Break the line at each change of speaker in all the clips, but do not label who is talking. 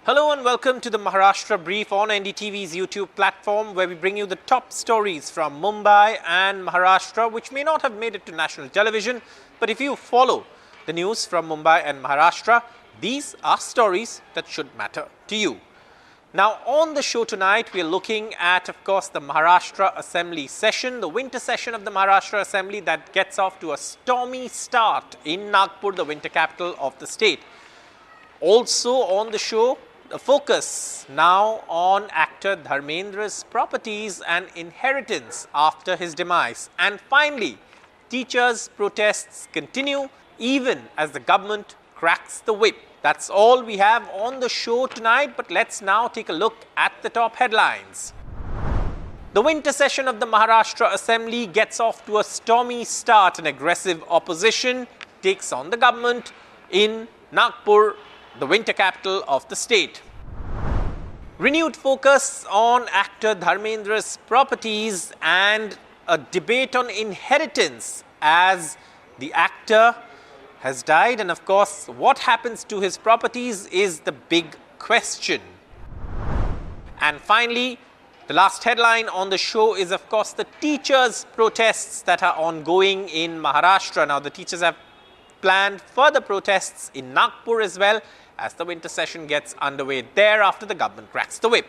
Hello and welcome to the Maharashtra Brief on NDTV's YouTube platform, where we bring you the top stories from Mumbai and Maharashtra which may not have made it to national television, but if you follow the news from Mumbai and Maharashtra, these are stories that should matter to you. Now on the show tonight, we are looking at, of course, the Maharashtra Assembly session, the winter session of the Maharashtra Assembly that gets off to a stormy start in Nagpur, the winter capital of the state. Also on the show, a focus now on actor Dharmendra's properties and inheritance after his demise. And finally, teachers' protests continue even as the government cracks the whip. That's all we have on the show tonight, but let's now take a look at the top headlines. The winter session of the Maharashtra Assembly gets off to a stormy start. An aggressive opposition takes on the government in Nagpur, the winter capital of the state. Renewed focus on actor Dharmendra's properties and a debate on inheritance as the actor has died, and of course what happens to his properties is the big question. And finally, the last headline on the show is, of course, the teachers' protests that are ongoing in Maharashtra. Now the teachers have planned further protests in Nagpur as well, as the winter session gets underway there after the government cracks the whip.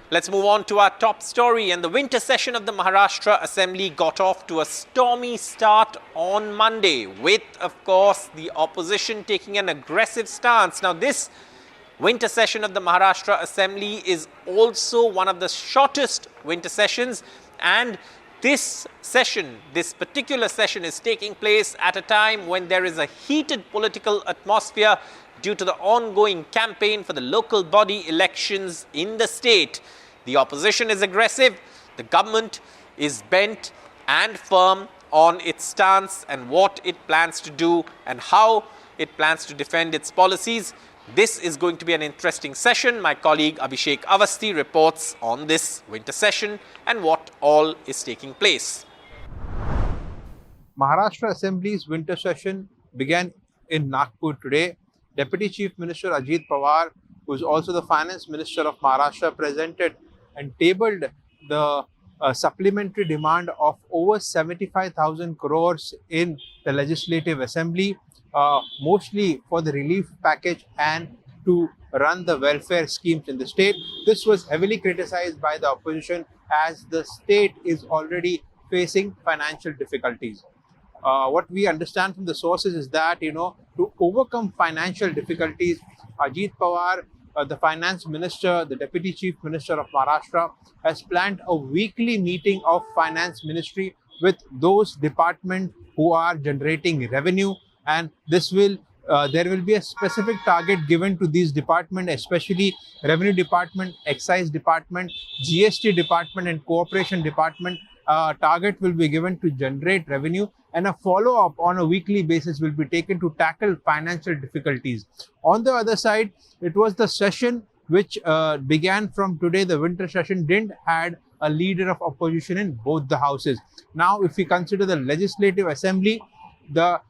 Let's move on to our top story. And the winter session of the Maharashtra Assembly got off to a stormy start on Monday, with, of course, the opposition taking an aggressive stance. Now, this winter session of the Maharashtra Assembly is also one of the shortest winter sessions, and this particular session is taking place at a time when there is a heated political atmosphere due to the ongoing campaign for the local body elections in the state. The opposition is aggressive, the government is bent and firm on its stance and what it plans to do and how it plans to defend its policies. This is going to be an interesting session. My colleague Abhishek Avasthi reports on this winter session and what all is taking place.
Maharashtra Assembly's winter session began in Nagpur today. Deputy Chief Minister Ajit Pawar, who is also the Finance Minister of Maharashtra, presented and tabled the supplementary demand of over 75,000 crores in the Legislative Assembly, mostly for the relief package and to run the welfare schemes in the state. This was heavily criticized by the opposition as the state is already facing financial difficulties. What we understand from the sources is that, to overcome financial difficulties, Ajit Pawar, the Finance Minister, the Deputy Chief Minister of Maharashtra, has planned a weekly meeting of Finance Ministry with those departments who are generating revenue, and there will be a specific target given to these departments, especially Revenue Department, Excise Department, GST Department and Cooperation Department. Target will be given to generate revenue, and a follow-up on a weekly basis will be taken to tackle financial difficulties. On the other side, it was the session which began from today. The winter session didn't had a leader of opposition in both the houses. Now, if we consider the Legislative Assembly, the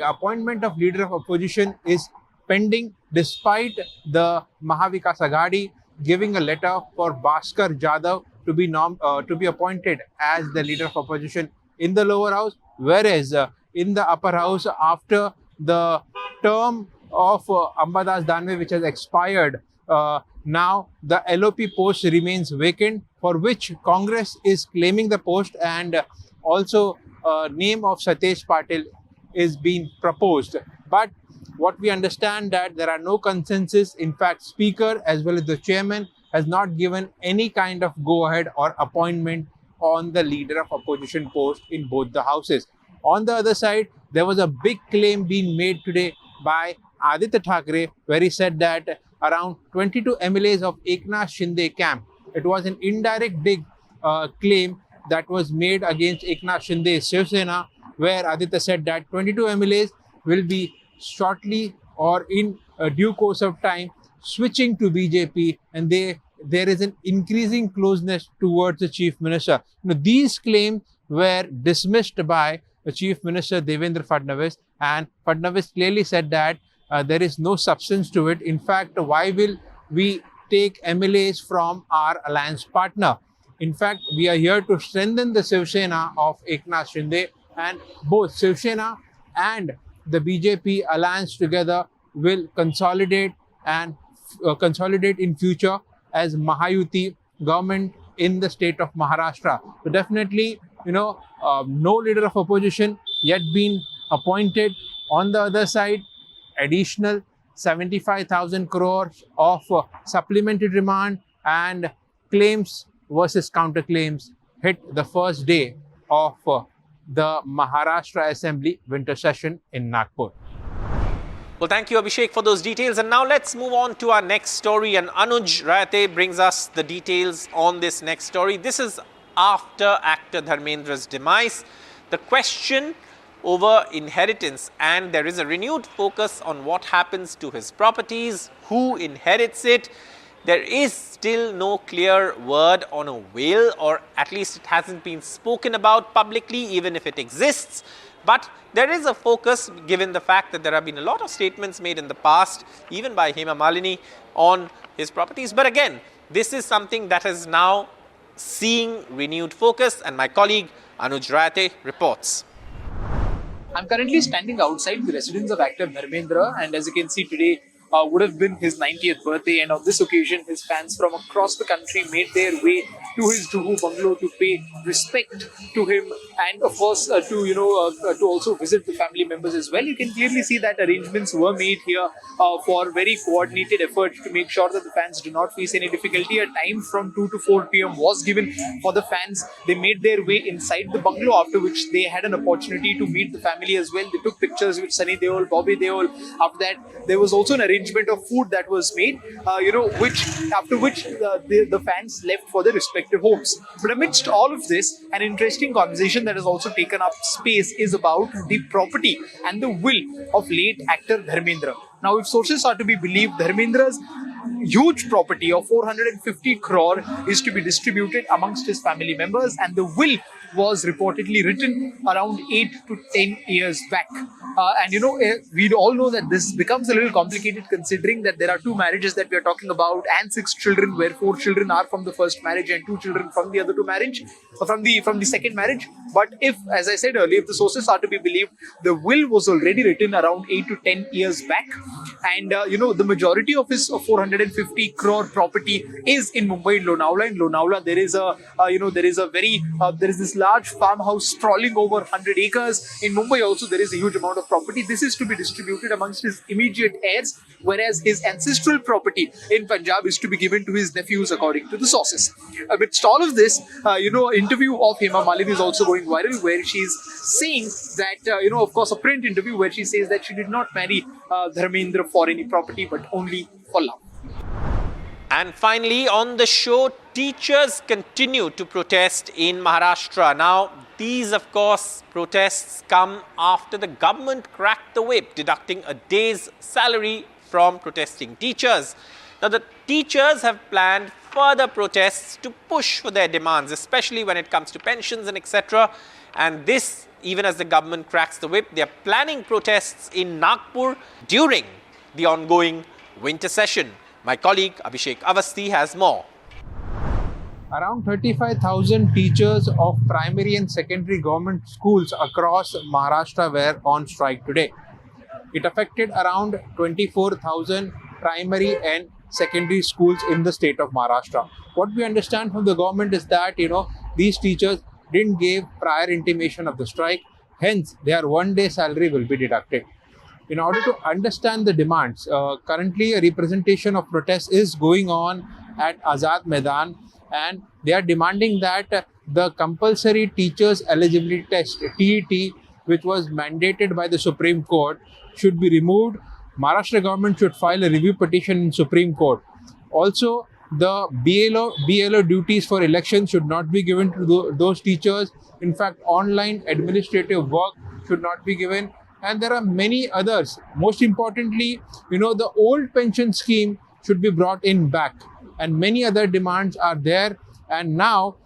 appointment of leader of opposition is pending, despite the Mahavikas Aghadi giving a letter for Bhaskar Jadhav to be appointed as the leader of opposition in the lower house, whereas in the upper house, after the term of Ambadas Danve, which has expired, now the LOP post remains vacant, for which Congress is claiming the post, and also name of Satesh Patil is being proposed. But what we understand that there are no consensus. In fact, Speaker as well as the Chairman has not given any kind of go-ahead or appointment on the leader of opposition post in both the houses. On the other side, there was a big claim being made today by Aditya Thackeray, where he said that around 22 MLAs of Eknath Shinde camp, it was an indirect dig claim that was made against Eknath Shinde's Shiv Sena, where Aditya said that 22 MLAs will be shortly or in due course of time switching to BJP, and there is an increasing closeness towards the Chief Minister. These claims were dismissed by the Chief Minister Devendra Fadnavis, and Fadnavis clearly said that there is no substance to it. In fact, why will we take MLAs from our alliance partner? In fact, we are here to strengthen the Shiv Sena of Eknath Shinde, and both Shiv Sena and the BJP alliance together will consolidate and consolidate in future as Mahayuti government in the state of Maharashtra. So definitely, no leader of opposition yet been appointed. On the other side, additional 75,000 crores of supplementary demand and claims versus counterclaims hit the first day of the Maharashtra Assembly winter session in Nagpur.
Well, thank you, Abhishek, for those details. And now let's move on to our next story. And Anuj Rayate brings us the details on this next story. This is after actor Dharmendra's demise. The question over inheritance, and there is a renewed focus on what happens to his properties, who inherits it. There is still no clear word on a will, or at least it hasn't been spoken about publicly, even if it exists. But there is a focus, given the fact that there have been a lot of statements made in the past, even by Hema Malini, on his properties. But again, this is something that is now seeing renewed focus, and my colleague Anuj Rayate reports.
I'm currently standing outside the residence of actor Dharmendra, and as you can see today, would have been his 90th birthday, and on this occasion his fans from across the country made their way to his Juhu bungalow to pay respect to him, and of course to also visit the family members as well. You can clearly see that arrangements were made here for very coordinated efforts to make sure that the fans do not face any difficulty. A time from 2 to 4 p.m. was given for the fans. They made their way inside the bungalow, after which they had an opportunity to meet the family as well. They took pictures with Sunny Deol, Bobby Deol. After that, there was also an arrangement of food that was made, after which the fans left for their respective homes. But amidst all of this, an interesting conversation that has also taken up space is about the property and the will of late actor Dharmendra. Now, if sources are to be believed, Dharmendra's huge property of 450 crore is to be distributed amongst his family members, and the will was reportedly written around 8 to 10 years back. We all know that this becomes a little complicated, considering that there are 2 marriages that we are talking about and 6 children, where 4 children are from the first marriage and 2 children from the other 2 marriage, from the second marriage. But if, as I said earlier, if the sources are to be believed, the will was already written around 8 to 10 years back, and the majority of his 450 crore property is in Mumbai, Lonavala. In Lonavala, there is this large farmhouse sprawling over 100 acres. In Mumbai also, there is a huge amount of property. This is to be distributed amongst his immediate heirs, whereas his ancestral property in Punjab is to be given to his nephews, according to the sources. Amidst all of this, interview of Hema Malini is also going viral, where she's saying that, of course, a print interview where she says that she did not marry Dharmendra for any property, but only for love.
And finally, on the show, teachers continue to protest in Maharashtra. Now, these, of course, protests come after the government cracked the whip, deducting a day's salary from protesting teachers. Now, the teachers have planned further protests to push for their demands, especially when it comes to pensions and etc. And this, even as the government cracks the whip, they are planning protests in Nagpur during the ongoing winter session. My colleague Abhishek Avasthi has more.
Around 35,000 teachers of primary and secondary government schools across Maharashtra were on strike today. It affected around 24,000 primary and secondary schools in the state of Maharashtra. What we understand from the government is that, these teachers didn't give prior intimation of the strike, hence their one-day salary will be deducted. In order to understand the demands, currently a representation of protest is going on at Azad Maidan, and they are demanding that the compulsory teachers eligibility test, TET, which was mandated by the Supreme Court, should be removed. Maharashtra government should file a review petition in Supreme Court. Also, the BLO duties for elections should not be given to those teachers. In fact, online administrative work should not be given. And there are many others. Most importantly, the old pension scheme should be brought in back. And many other demands are there. And now,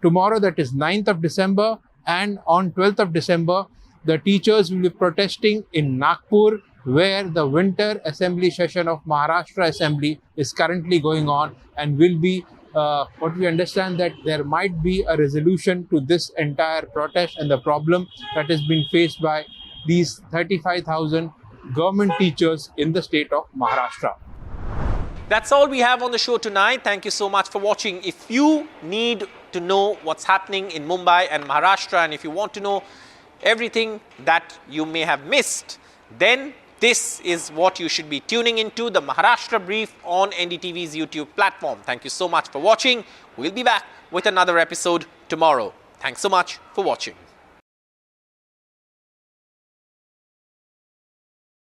tomorrow, that is 9th of December, and on 12th of December, the teachers will be protesting in Nagpur, where the winter assembly session of Maharashtra Assembly is currently going on, and will be what we understand that there might be a resolution to this entire protest and the problem that has been faced by these 35,000 government teachers in the state of Maharashtra.
That's all we have on the show tonight. Thank you so much for watching. If you need to know what's happening in Mumbai and Maharashtra, and if you want to know everything that you may have missed, then this is what you should be tuning into, the Maharashtra Brief on NDTV's YouTube platform. Thank you so much for watching. We'll be back with another episode tomorrow. Thanks so much for watching.